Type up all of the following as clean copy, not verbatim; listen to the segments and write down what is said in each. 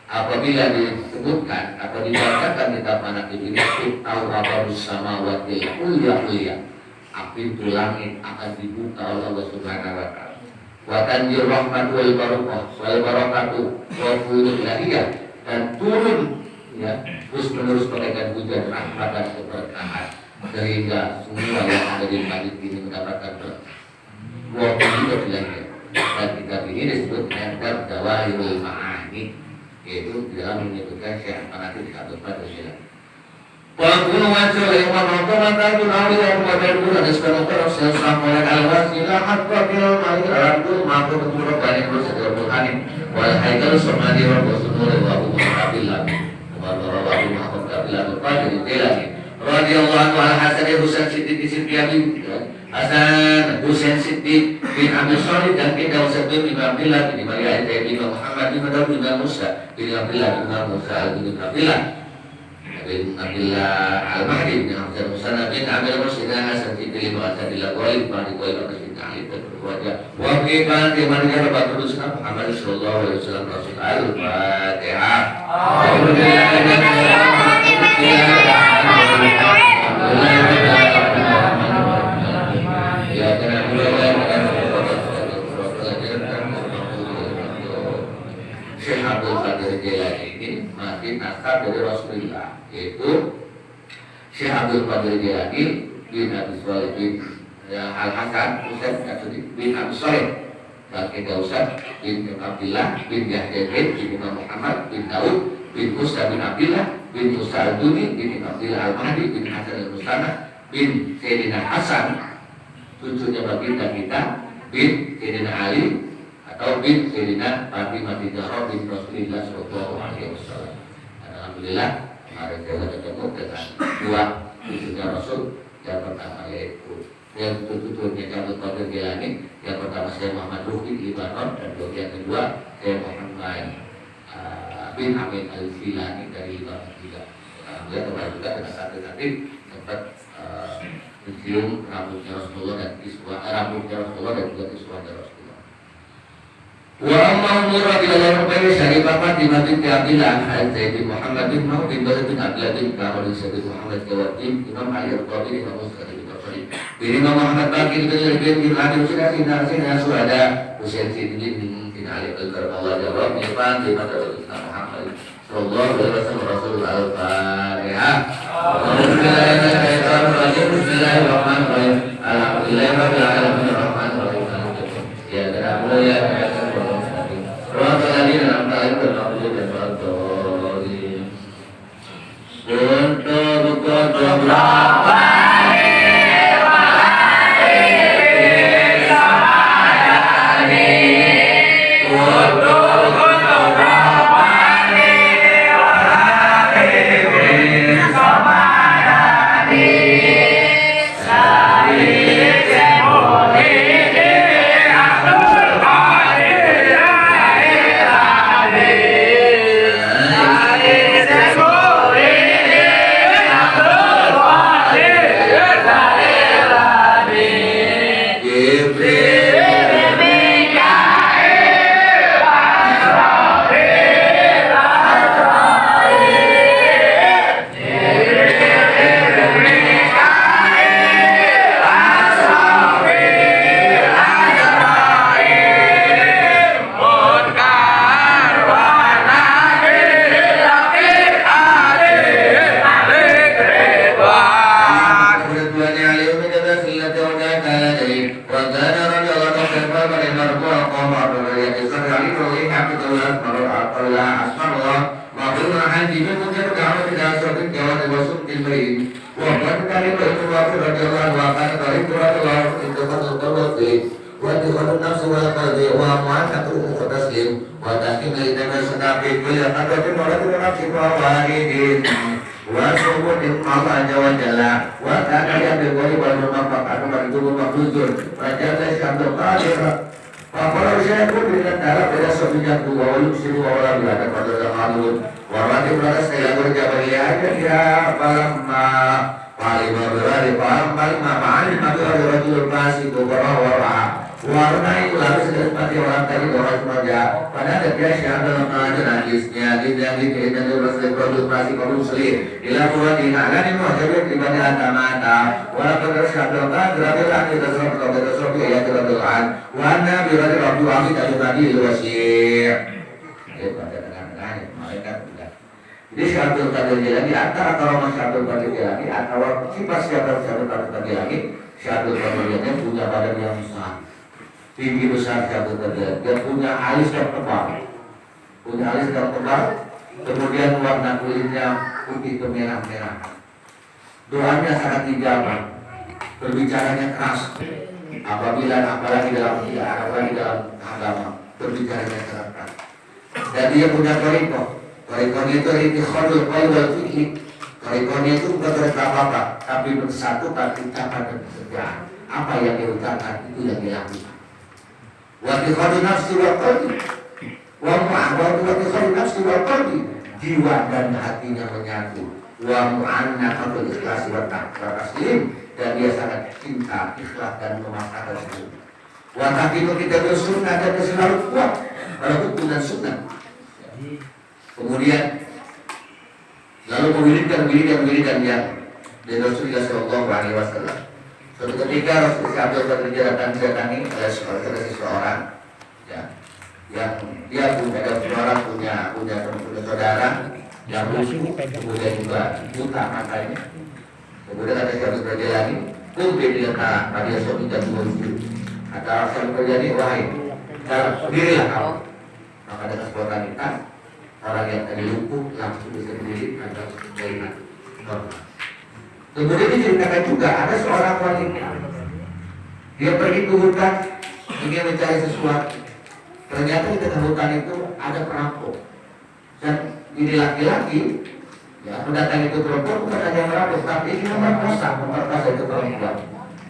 Apabila disebutkan atau dibacakan kitab manaqib ini, tahu apa bersama wakil kuliah api langit akan dibuka oleh Allah Subhanahu wa taala. Wa tanjir rahmatu wal barakatuh wa fudul ilahiyah, dan turun ya terus menerus bagaikan hujan rahmat dan keberkahan sehingga semua yang ada di masjid ini mendapatkan wa fudul ilahiyah. Dan kitab ini disebut dengan Jawahirul Ma'ani, yaitu dalam menyebutkan Syekh Manaqib Syekh pada sila. Walaupun wajah yang menonton maka tunawil yang pada dulu ada sekarang terus yang sampai al-wasilah hatta bil ma'il al-abdul ma'fu betul banyak bersedia berhanin wal haikal samadi wa rasulullah wa abu muhabillah wa rawahu muhabillah berpada di telani radhiyallahu anhu Hasan Husain Siddiq Hasan Husain Siddiq bin Abi Thalib dan kita Husain bin Abdullah bin Maria bin Muhammad bin Daud bin Musa bin Abdullah bin Musa bin Abdullah bin Abdullah Al-Mahdi bin Hamzah Musana bin Amir Rasulullah Hasan Siddiq bin Abdullah Walid bin Walid bin Ali berwajah wa bi kan di mana Bapak Rasulullah Muhammad sallallahu alaihi wasallam Rasul Al-Fatihah. Syekh Abdul Qadir Jailani ini hikmatin nasab dari Rasulullah, yaitu Syekh Abdul Qadir Jilani bin Abi Shalih bin Al Hasan Husain bin Abi Shalih dan Kedausan bin Abdullah bin Yahya bin Imam Muhammad bin Daud bin Musa bin Abdullah bin Musa al-Duni bin Abdullah al-Mahdi bin Hasan al-Mustana bin Sayyidina Hasan cucunya baginda kita bin Sayyidina Ali atau bin Sayyidina Fatimah Zahra bin Rasulullah sallallahu alaihi wasallam. Alhamdulillah kemarin kita ketemu dengan dua cucunya Rasul. Yang pertama yaitu yang tuturnya Abdul Qadir Jilani, yang pertama saya Muhammad Ruhi di Libanon, dan yang kedua saya Muhammad bin Hamid Al-Filani dari Libanon juga. Alhamdulillah kemarin juga dengan satu nanti dapat mencium rambutnya Rasulullah dan rambutnya Rasulullah dan juga kiswahnya Rasulullah. Wa amma umurah bila larbai syarifah Fatimah binti Abdillah al-Zaid bin Muhammad bin Mahmud bin Bazid bin Abdillah bin Kamal bin Sayyid Muhammad Jawatim Imam Ali al-Qadiri Imam Musqad bin Qasri bin Imam Muhammad Bakir bin Al-Bin bin Hadir Sinasina Suhada Husain Sidin bin Ali al-Karballah Jawab Nifan bin Muhammad sallallahu alaihi wasallam Rasulullah al-Fatihah. Bismillahirrahmanirrahim. Alhamdulillahirabbil alamin arrahmanir rahim. Ya na'budu ya Jadi Syekh Abdul Qadir Jilani antara kalau Syekh Abdul Qadir Jilani atau sifat Syekh Abdul Qadir Jilani, Syekh Abdul Qadir Jilani punya badan yang besar, tinggi besar Syekh Abdul Qadir. Dia punya alis yang tebal, kemudian warna kulitnya putih kemerah-merah. Doanya sangat dijawab, berbicaranya keras. Apalagi dalam agama, berbicaranya sangat keras. Dan dia punya torikonya itu intikhadul qaul wal fi'li. Torikonya itu bukan toriko apa-apa, tapi bersatukan ucapan dan pekerjaan. Apa yang diucapkan itu yang dilakukan. Wa intikhadun nafsi wal qalbi. Wa intikhadun nafsi wal qalbi. Jiwa dan hatinya menyatu. Wa mu'annaqatul ikhlas wa taslim. Dan dia sangat cinta, ikhlas dan memaksakan itu. Wa taqimu kita bersunnah dan selalu kuat pada hukum dan sunnah. Kemudian lalu memilihkan yang dari Rasulullah Sallallahu Alaihi Wasallam. Suatu ketika Rasulullah Abdul Qadir didatangi oleh seseorang, ya, yang dia punya saudara yang lusuh, kemudian juga buta matanya. Kemudian ada Syekh Al-Jilani, dia pada suatu dan dua kata Syekh Al-Jilani, wahai berdirilah kau. Maka dengan spontanitas orang yang tadi lumpuh langsung bisa berdiri atau melihat normal. Kemudian diceritakan juga ada seorang wanita, dia pergi ke hutan ingin mencari sesuatu. Ternyata di tengah hutan itu ada perampok, dan ini laki-laki ya mendatangi itu perempuan bukan hanya merampok, tapi ingin memperkosa itu perempuan.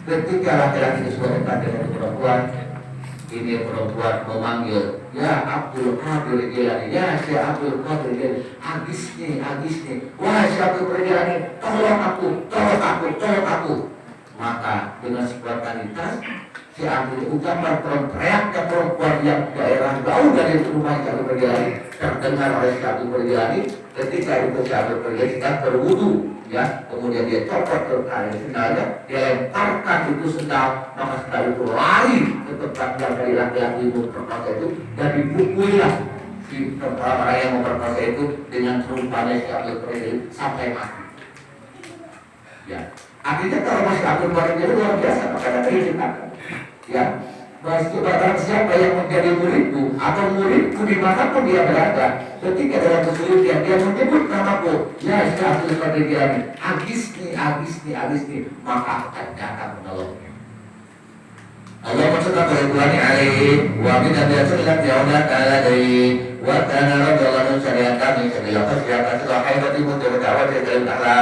Ketika laki-laki itu sudah dekat dengan itu perempuan, ini perempuan memanggil, ya Abdul Qadir Jilani, ya Syekh Abdul Qadir Jilani, habis nih, wah Syekh Abdul Jilani, tolong aku. Maka dengan spontanitas si Abdul ucapan teriaknya perempuan yang daerah jauh dari rumah Syekh Abdul Jilani terdengar oleh Syekh Abdul Jilani. Ketika itu Syekh Abdul Jilani sedang berwudu, ya kemudian dia copot ke kain sendalnya, dia lemparkan itu sendal, maka sendal itu lari ke tempat yang dari laki-laki itu memperkosa itu, dan dipukulilah si orang yang memperkosa itu dengan serumpanya Syekh Abdul Jilani sampai mati. Ya, artinya kalau Syekh Abdul Jilani luar biasa, maka tadi kita ya barang siapa yang menjadi muridku atau muridku dimanapun dia berada, ketika dalam kesulitan dia menyebut namaku, ya Syekh Abdul Qadir Jilani, habis nih, maka akan datang menolongnya. Allah berserta Ridwani alaihi wa min abiyatillah yaudah ta'ala dari wa kana radiyallahu syariatan min syariat syariat sahibati mutawat dari ta'ala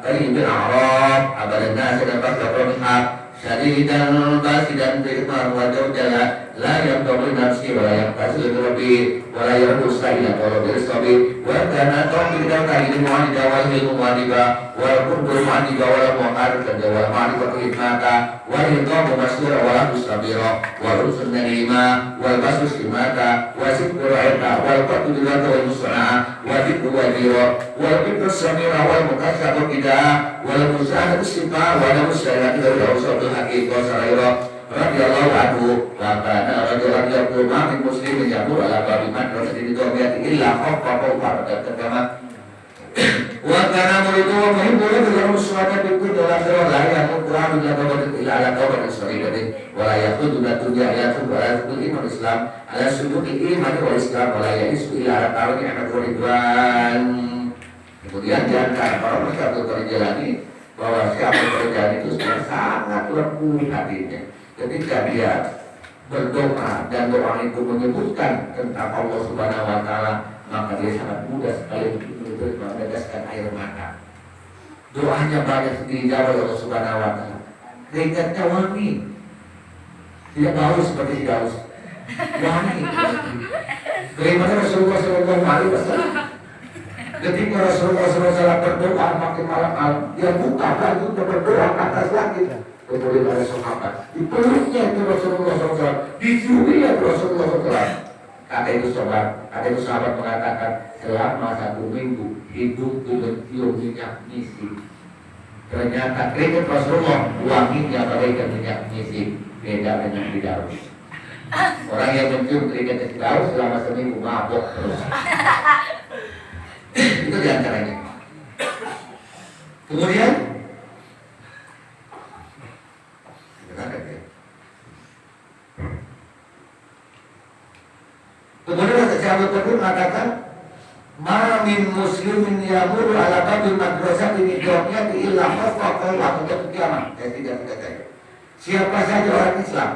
kali bin Arab abadan nas dan pasal minha syadidan basidan firman wa jalla la yaqulu nafsi wa la yaqtasil rabbi wa la yardu sa'ila wa bil sabi wa kana tawfidan kalim wa dawaihi mu'adiba wa qurbu ma'adiba wa mu'arif wa ma'arifa hikmata wa ridha masyura wa mustabira wa rusul narima wa basus imata wa sibru aita wa qatu bilata wa musana wa dikru wa dira wa qibru samira wa mukassabu ida wa musahadu sifa wa musayati wa usul haqiqah saraira radhiyallahu anhu wa kana rajulan yaqulu ma min muslimin yaqulu ala babi man rasul dunyati illa khaffa pada terkama wa kana muridu wa muhibbu lahu uswatan bi kulli akhirah la yaqulu Quran illa qabla ila ala qabla sarihati wa la yaqudu dunya ayatu wa la iman Islam ala suduqi iman wal Islam wa la ya'isu ila ala tawni ahad wa ridwan. Kemudian di antara para masyarakat terjalani bahwa siapa kerjaan itu sangat lembut hatinya ketika dia berdoa dan doa itu menyebutkan tentang Allah Subhanahu wa Ta'ala, maka dia sangat mudah sekali untuk meneteskan air mata. Doanya banyak dijawab oleh Allah Subhanahu wa Ta'ala. Keringatnya wangi, tidak bau seperti daus, wangi. Bagaimana Rasulullah SAW ketika Rasulullah SAW berdoa makin malam, dia buka baju untuk berdoa ke atas langit. Kemudian ada sahabat, dipeluknya itu Rasulullah SAW, diciumnya Rasulullah SAW. Kata itu sahabat mengatakan, selama 1 minggu hidupku mencium minyak misik. Ternyata keringat Rasulullah wanginya bagaikan minyak misik, beda dengan Firdaus. Orang yang mencium keringat Firdaus selama seminggu mabok terus. Itu diantaranya. Kemudian Syekh Abdul mengatakan, ma min muslimin yamuru ala babil madrasah ini jawabnya illa khafaqallahu untuk kiamat. Siapa saja orang Islam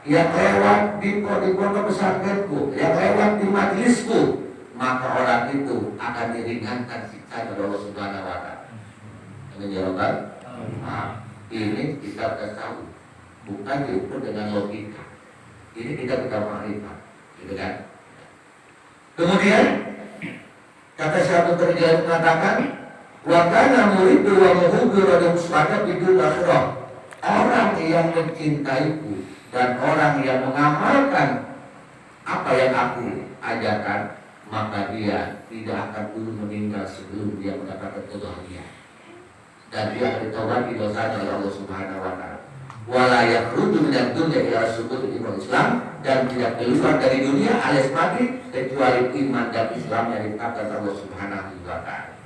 yang lewat di pondok pesantrenku, yang lewat di majlisku, maka orang itu akan diringankan siksa oleh Allah Subhanahu wa Ta'ala. Ini jawaban. Ini kita tahu, bukan diukur dengan logika. Ini kita makrifat, gitu kan? Kemudian kata Syekh Abdul Qadir mengatakan, wa kana muridu wa muhibbu wa muswadat bidul akhirah. Orang yang mencintaiku dan orang yang mengamalkan apa yang aku ajarkan, maka dia tidak akan dulu meninggal sebelum dia mendapatkan kebahagiaan, dan dia akan ditawari dosanya oleh Allah Subhanahu wa Ta'ala. Wala yakhruju minad dunya ila subutul iman Islam, dan tidak keluar dari dunia alias mati kecuali iman dan Islam yang ditetapkan Allah Subhanahu wa Ta'ala.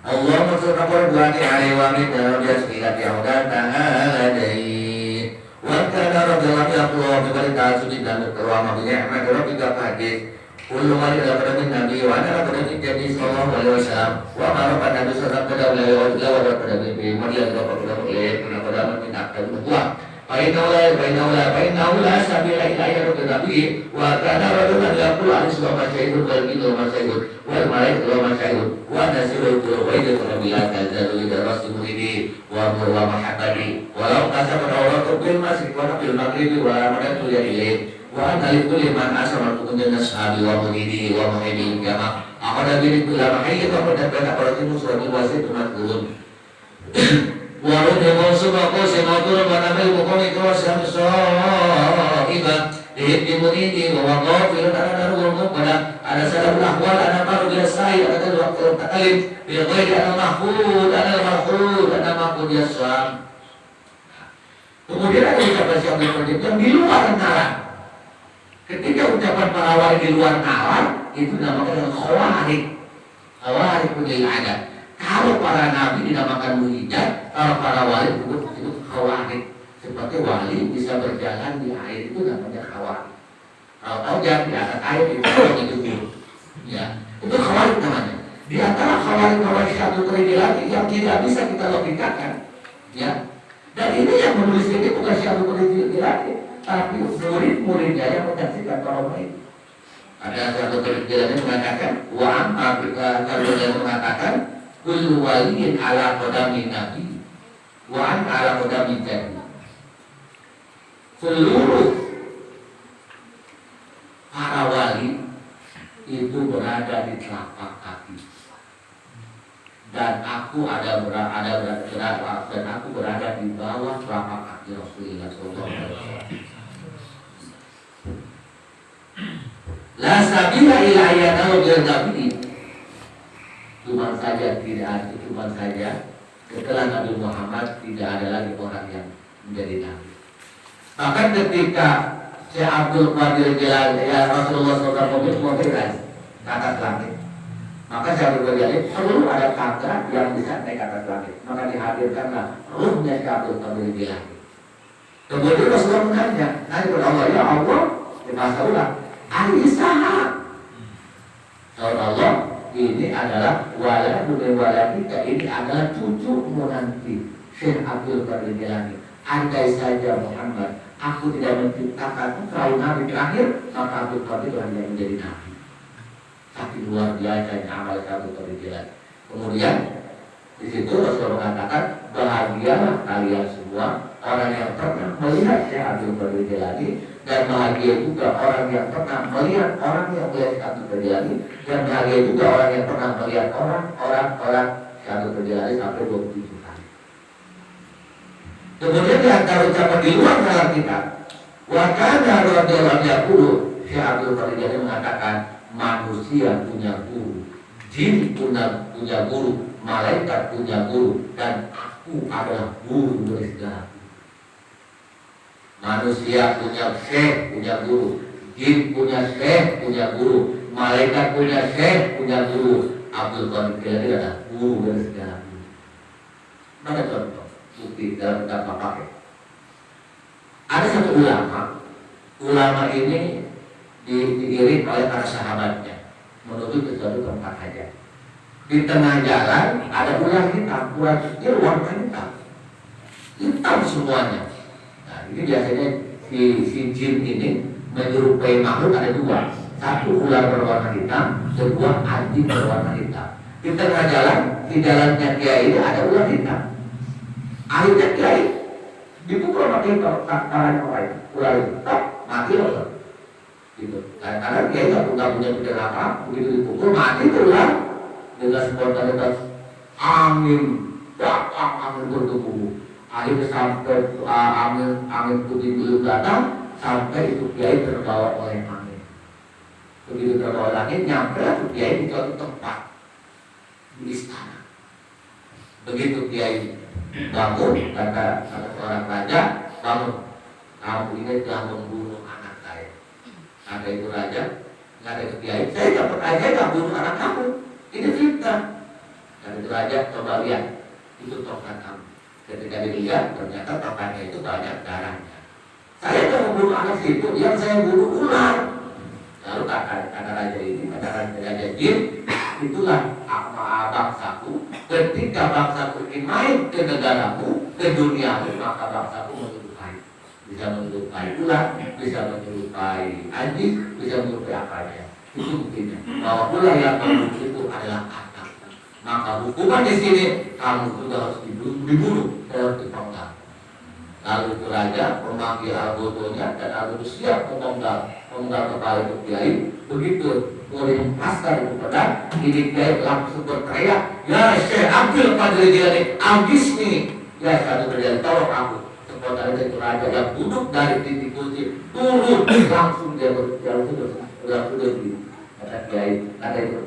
Allah maksud kapal buani aliwami dalam dia sekilat yaudah ta'ala dahi wa kana radhiyallahu anhu kembali ta'ala suci dan berkeruama binya'mat rabbika hadis kullu kali adalah pada Nabi wa ana pada jadi sallallahu alaihi wasallam wa mara pada Nabi sallallahu alaihi wasallam wa pada Nabi Maria pada minta buah Bainaula sabila ila ya Nabi wa kana rajulan yaqulu aliswa masyahidun wal bidu masyahidun wal malaikatu wa masyahidun wa nasiru wa ida rabbil tazalu ila rasulih wa mahabbati walau kasaba rawatu bil masjid wa bil maghribi wa ramadatu ya ilaih wa analitu liman asama kunna sahabi wa muridi wa muhibbil jama aqada bi kulli mahayyi wa qad bana qaratu surati wasit makulun warung yang subaku sematur banamil bukan itu samsoiba dimuni wa qafil ana naru pada ada salam ahwal ana baru biasa ada waktu takalim bi ghairi ana mahfud yasam. Kemudian ada ucapan Syekh Abdul yang di luar nalar. Ketika ucapan para wali di luar nalar itu dinamakan khawarij. Khawarij punya ada. Kalau para nabi dinamakan muhijat, kalau para wali itu khawarij. Seperti wali bisa berjalan di air itu namanya khawarij. Kalau tahu jalan di atas air itu ya, itu khawarij namanya. Di antara khawarij satu lagi yang tidak bisa kita logikakan, ya. Dan ini yang menulis ini bukan satu lagi, tapi murid-muridnya yang menyaksikan para wali. Ada satu lagi mengatakan, kalau yang mengatakan kullu waliyin ala qadami nabi wa an ala qadami jadi. Seluruh para wali itu berada di telapak kaki. Dan aku berada dan aku berada di bawah telapak kaki Rasulullah sallallahu alaihi wasallam. La sabila ila ayyatul nabi. Cuma saja setelah Nabi Muhammad tidak ada lagi orang yang menjadi nabi. Bahkan ketika Syekh Abdul Qadir Jilani ya Rasulullah SAW memikirkan ke atas langit, maka Syekh Abdul Qadir perlu ada tangga yang bisa naik ke atas langit. Maka dihadirkanlah ruhnya Syekh Abdul Qadir Jilani. Kemudian Rasulullah menanya kepada Allah, ya Allah, di masa ulang, Aisyah, Allah, ini adalah waladika, ini adalah cucumu nanti, Syekh Abdul Qadir Jilani. Andai saja Muhammad, aku tidak menciptakan engkau nabi terakhir, maka Abdul Qadir hanya menjadi nabi. Tapi luar biasa amal Abdul Qadir Jilani. Kemudian di situ Rasulullah mengatakan, bahagialah kalian semua orang yang pernah melihat Syekh Abdul Qadir Jilani, dan bahagia juga orang yang pernah melihat orang yang melihat Abdul Qadir Jilani, dan bahagia juga orang yang pernah melihat orang Syekh Abdul Qadir Jilani sampai 27 kali. Kemudian di antara ucapan di luar dalam kitab, wa kana radhiyallahu anhu, Syekh Abdul Qadir Jilani mengatakan, manusia punya guru, jin punya guru, malaikat punya guru, dan aku adalah guru dari segala. Manusia punya syekh, punya guru, jin punya syekh, punya guru, malaikat punya syekh, punya guru. Abdul Qadir Jilani adalah guru dari segala guru. Mana contoh bukti dalam kitab pakai? Ada satu ulama ini diiring oleh para sahabatnya menuju ke suatu tempat hajat. Di tengah jalan ada ular hitam, ular kecil warna hitam semuanya. Ini biasanya si jin ini menyerupai makhluk ada dua. Satu ular berwarna hitam, kedua anjing berwarna hitam. Di tengah jalan, di jalannya kiai ini ada ular hitam. Akhirnya kiai dipukul pakai tangan orang itu. Ular hitam, mati loh. Gitu. Karena kiai nggak punya pikiran apa, begitu dipukul mati tuh ular. Dengan spontanitas angin datang, angin bertubuh. Akhirnya sampai angin putih beliau datang, sampai itu kiai terbawa oleh angin. Begitu terbawa angin, nyampe itu kiai di suatu tempat di istana. Begitu kiai bangun, kata seorang raja, bangun, kamu ini telah membunuh anak saya. Kata itu raja, kata itu kiai, saya nggak bunuh anak kamu, ini fitnah. Kata derajat, coba lihat itu tongkat kamu. Ketika dilihat ternyata tongkatnya itu banyak darahnya. Saya tidak membunuh anak itu, yang saya bunuh ular. Lalu kata raja ini, kata raja jin, itulah bangsaku. Ketika bangsaku ingin main ke negaramu, ke duniamu, maka bangsaku menyerupai. Bisa menyerupai ular, bisa menyerupai anjing, bisa menyerupai apa aja. Itu buktinya bahwa ular yang membunuh itu adalah anak. Maka hukuman di sini kamu sudah harus dibunuh, harus dipenggal. Lalu itu raja memanggil Algodonya dan Algodo siap memenggal kepala itu kiai. Begitu boleh melepaskan itu pedang, ini kiai langsung berteriak, ya Syekh ambil pada dia nih, habis nih. Ya satu terjadi, tolong aku. Sementara itu raja yang duduk dari titik kunci turun langsung dia berdiri. Kata kiai, kata itu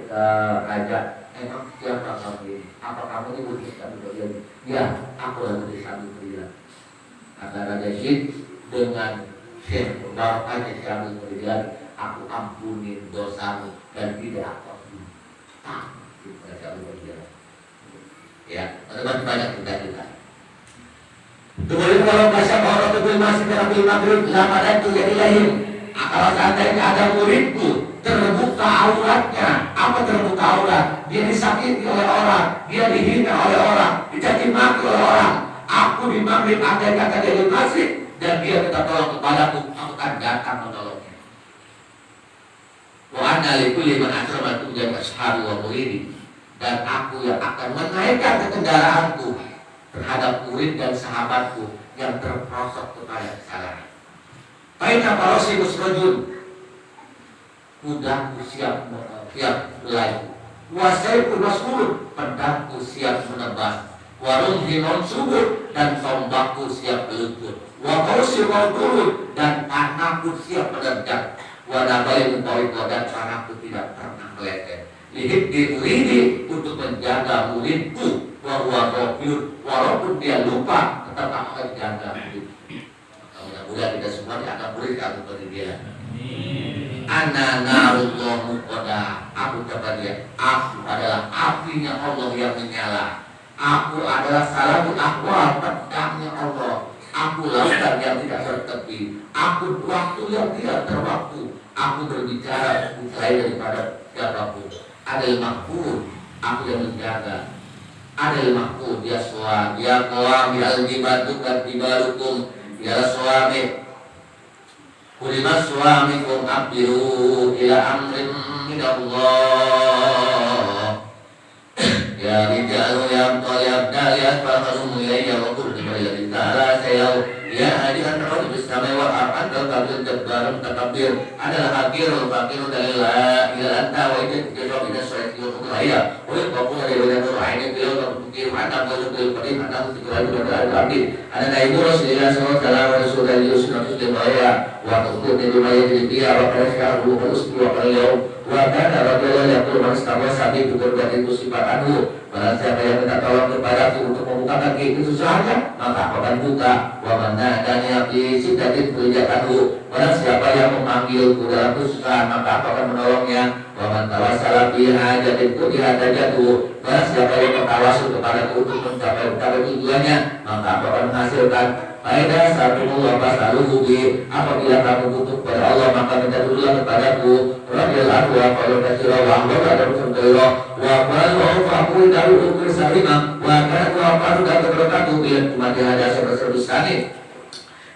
raja, emang siapa kamu ini? Apa kamu ini butuh satu terjadi? Ya, aku lagi satu terjadi. Kata Raja Jin dengan Syekh membawakannya sambil berjalan, aku ampuni dosamu dan tidak aku ampuni. Kita sambil berjalan. Ya, banyak kita. Kemudian kalau bahasa orang itu masih terakhir maghrib lama dan itu jadi lahir. Kalau seandainya ada muridku terbuka auratnya, apa terbuka aurat? Dia disakiti oleh orang, dia dihina oleh orang, dicaci maki oleh orang. Aku di maghrib andai kata dia di masjid dan dia minta tolong kepadaku, aku akan datang menolongnya. Wa anna li kulli man asramatu jam ashabi wa muridi, dan aku yang akan menaikkan kendaraanku terhadap murid dan sahabatku yang terprosok kepada kesalahan. Baiklah para muslimun, kudaku siap berlari, wasaiku mas'ul, pedangku siap menebas. Warung hinon subur dan tombakku siap berlutut. Wakausi mau turun dan panahku siap menerjang. Wadabai mempawiko dan panahku tidak pernah meleset. Lihit diuridi untuk menjaga muridku. Wahuwa gofir, walaupun dia lupa tetap akan jaga muridku. Mudah-mudahan kita semua akan murid akan seperti dia. Ana narullah muqoda. Aku kata dia, aku adalah apinya Allah yang menyala. Aku adalah salahul akwal, pedangnya Allah. Aku lautan yang tidak bertepi. Aku waktu yang tidak terwaktu. Aku berbicara selain daripada siapapun. Adil makhluk, aku yang menjaga. Adil makhluk, dia suami. Ya qawami al-jibatukat dibarukum. Ya suami. Kulimas suamikum abdiru ila amrin minallah. Ya rijalu yang tolak daliat fa'alum ilayya wa qul lillahi ta'ala sayaw ya hadiran rabb bisami wa ar'an kabir jabbaran takabir adalah hakirul fakirul dalillah ila anta wa ijad kira bina syai'i wa qudrahiyah wa yaqulu dari badan ruhani beliau berpikir mata beliau pada mata segera kepada al-abdi ada naibu rasulullah sallallahu alaihi wasallam yusuf limaya wa taqul di limaya di dia wa qala wa usbi wa qala wa kana rabbul yaqul man istaghatha bi qudrati sifat barang siapa yang minta tolong kepadaku untuk membukakan kesusahannya maka aku akan buka. Wa man nadani fi siddatin tujatanhu, barang siapa yang memanggilku dalam kesusahan maka aku akan menolongnya. Wa man tawassala fi hajatin tujatanhu, barang siapa yang bertawassul kepadaku untuk mencapai tujuannya maka aku akan menghasilkan. Faedah satu wa fasaluhu bi, apabila kamu butuh kepada Allah maka minta dululah kepadaku. Radhiyallahu anhu wa qala katsira wa ada bersentuh wa qala faqul dalu ukir salima wa kana wa qala berkatu bil mati hada sebesar-besarnya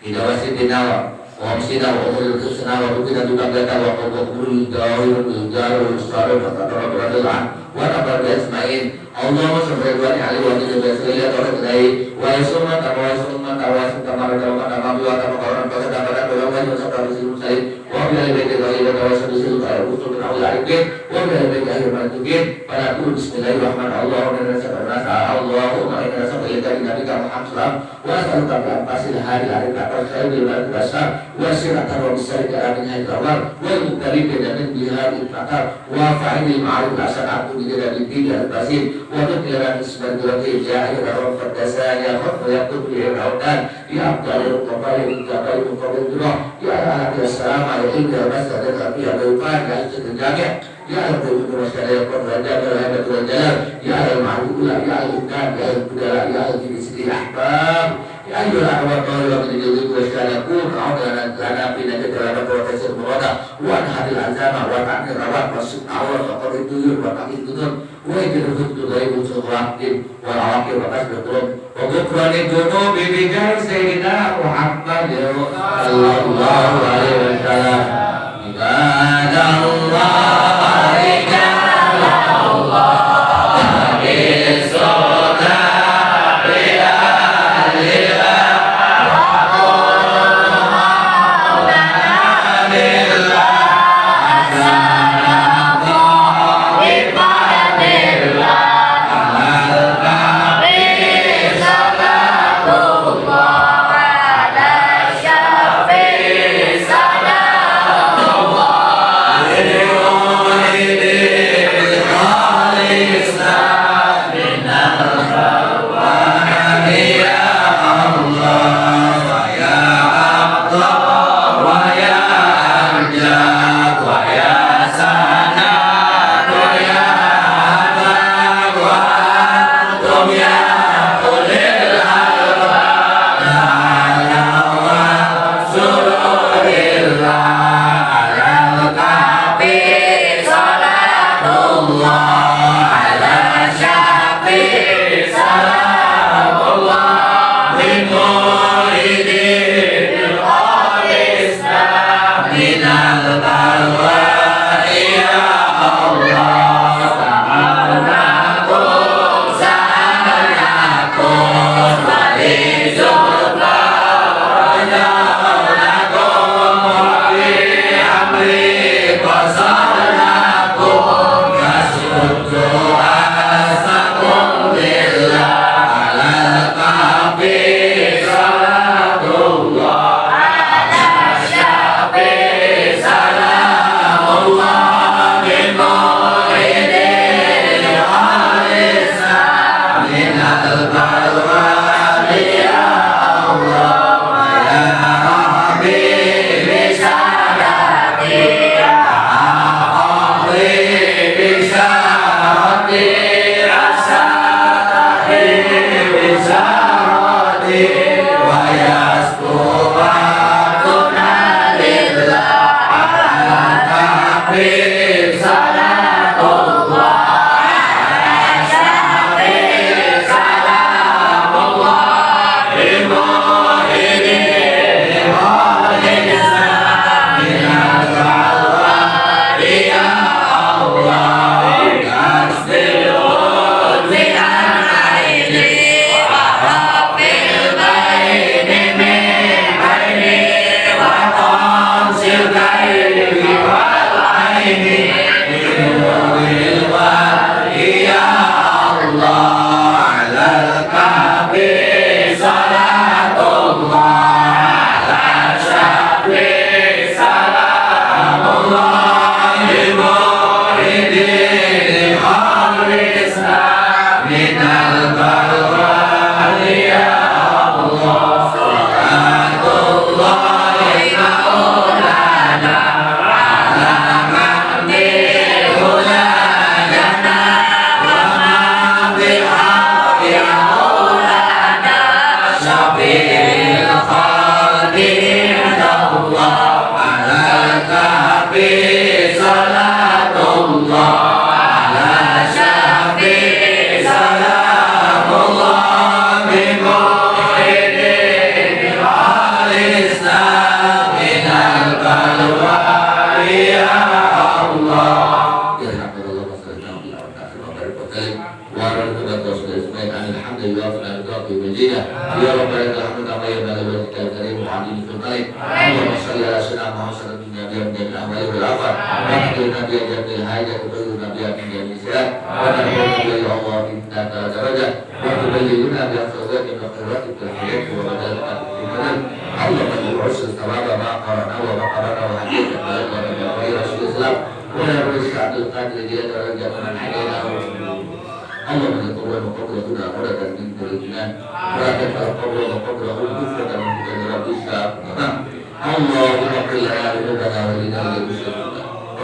ida wasidina wa msida wa umul husna wa bukina juga gata wa qul dawil jaru sabar wa radhiyallahu wa tabar ismail Allahumma salli alaihi wa sallam wa sallam wa yasuma tawasuma tamara tamara wa tamara pada wa sallallahu wa billahi baiti wa tawassul usul al-arifin wa billahi baiti al-mantubin pada qul bismillahirrahmanirrahim Allahumma inna nas'aluka nabiyika Muhammad wa as'aluka bi anfasil hadil arifat wa sayyidil basar wa sirata wa bisalika amin haidawar wa muqtalib min bihadil fatar wa fa'ilil ma'ruf as'alatu bi dalil al-basit wa tukiran isbadurati jahil wa fardasaya wa yaqul bi al-awdan ya abdal qabali qabali qabali ya ala salama ya inna masada fi al-fa'il ya ya al-Qur'an masyarakat raja al-habat wal jalal ya al-ma'ula ya al-ukan ya al-budala ya al-jibisi ahbab ya ayyul ahwat wa al-jibisi wa syalakun ka'udana lana bina kejalana protesir murada wa hadil azama wa ta'nir rawat wa su'awat wa qadid duyur wa ta'id dudun wa ijiru huddu dhaibu su'waktim wa awakir wa kasbeturum wa bukrani dunu bibigai Sayyidina Muhammad sallallahu alaihi wasallam ibadallah ijallallah bisolah bi'alillah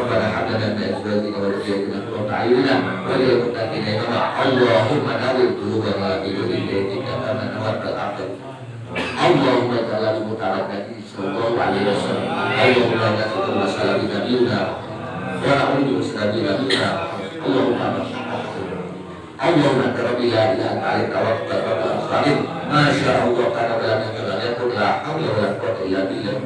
Rabbana hab lana min azwajina wa dhurriyyatina qurrata a'yunin waj'alna muttaqina imama. Allahumma nawwir qulubana bi nuri hidayyatika kama nawwartal ardh. Allahumma ja'alna mutarakati sallallahu alaihi wasallam. Allahumma nas'aluka masalah bi nabiyina wa na'udzu bika min nabiyina. Allahumma rabbi la ilaha illa anta tawakkal al-salim. Masya Allah kana wa la yakun la hawla wa la quwwata illa billah.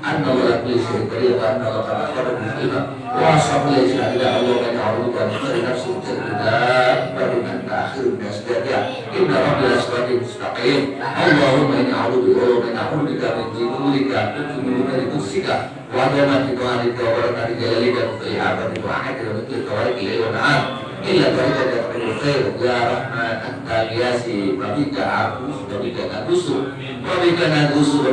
Anna wa la kulli syai'in qadir wa anna wa kana qadar muslima. Wa sabila ila Allah wa ta'ala wa min nafsi tajda wa min ta'khir nasdaqya. Inna rabbi la mustaqim. Allahumma inni a'udzu bika min dhunubika wa min qudsika wa adamati ta'alika wa barakati jalalika wa fi'abati wa ahadika wa min tawariki wa na'am. Illa barika bil khair ya rahman anta yasi wa bika aqus wa bika nadusu wa bika nadusu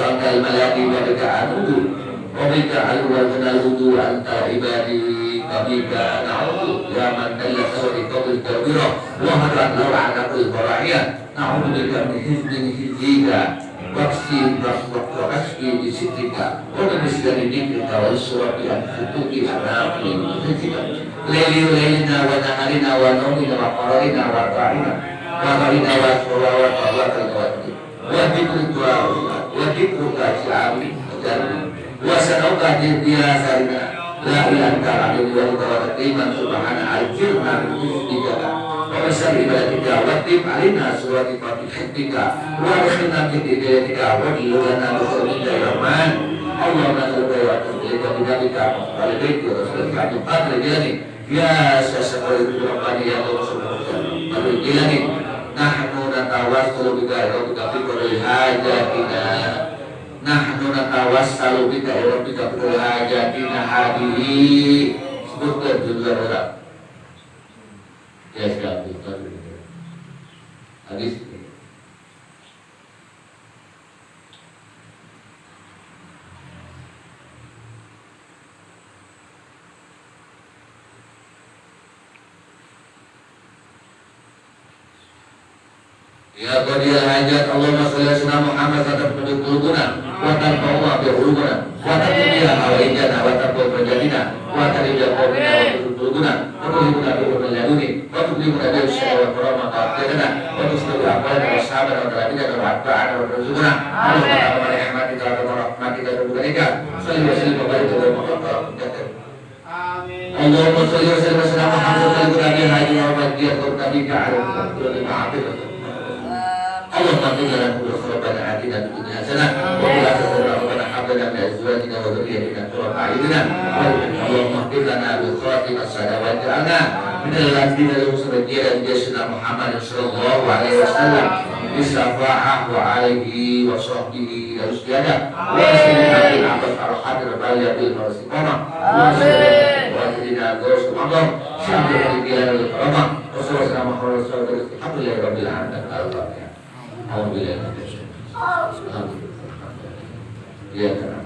anta al malaki wa bika anudu wa bika al naludu anta ibadi wa bika na'udu ya man dalla sawri qabil kabira wa hadat law ala kul bara'iyah na'udu bika min hizbika waksi waksi di sitrika wa min syarri dikrika wa surati al-futuki al-rafi Lailina wa naharina wa naumina wa qararina wa ta'ina wa qarina wa surawata wa qalwati wa dhikruka wa dhikruka sya'ami wa sanauka dia sarina la ilaha illa anta wa taqima subhana al-jirna min hizbika wa masari ibadatika wa tib alina surati fatihika wa akhina bi hidayatika wa lana bi rahman Allahumma salli wa sallim ala nabiyyika wa sallallahu alaihi wa sallam. Ya sasaqal rabbani ya Allah subhanahu wa ta'ala ilani nahnu natawassalu bika ila rabbika fi kulli hajatina nahnu natawassalu bika ila rabbika fi kulli hajatina hadihi sebutkan juga ya siap hadis Ya qadiyal hajat Allahumma shalli ala Muhammad wa taqabbal qulubana wa tarfa'u bi qulubana wa taqdiya hawaijana wa taqabbal rajadina wa tarija qawmina wa qulubana wa qulubana bi qulubani wa tuqimuna bi syara wa karama ta'atana wa tusbihu aqwalana wa sahabana wa talabina wa atba'ana wa rizqana Allahumma wa rahmatika wa rahmatika wa barakika salli wa sallim wa barik ala Muhammad amin Allahumma shalli wa sallim ala Muhammad wa nabi haji wa badiyat wa nabika ala اللهم اغفر لنا ربنا آتنا في الدنيا حسنة وفي الآخرة ربنا هب لنا من أزواجنا وذريتنا قرة أعين اللهم اغفر لنا بالخاتمة السنة واجعلنا من الذين يوصلون إلى سيدنا محمد صلى الله عليه وسلم بالشفاعة وعليه وصحبه إلى السجادة وأسلمنا بالعبد الأرحام البالية بالمرسقمة وأسلمنا غوث المعظم شعب الرجال الكرامة وصلى الله على محمد صلى الله عليه وسلم الحمد لله رب العالمين Alhamdulillah. Ya kan.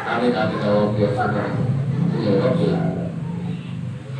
Amin amin ya Allah.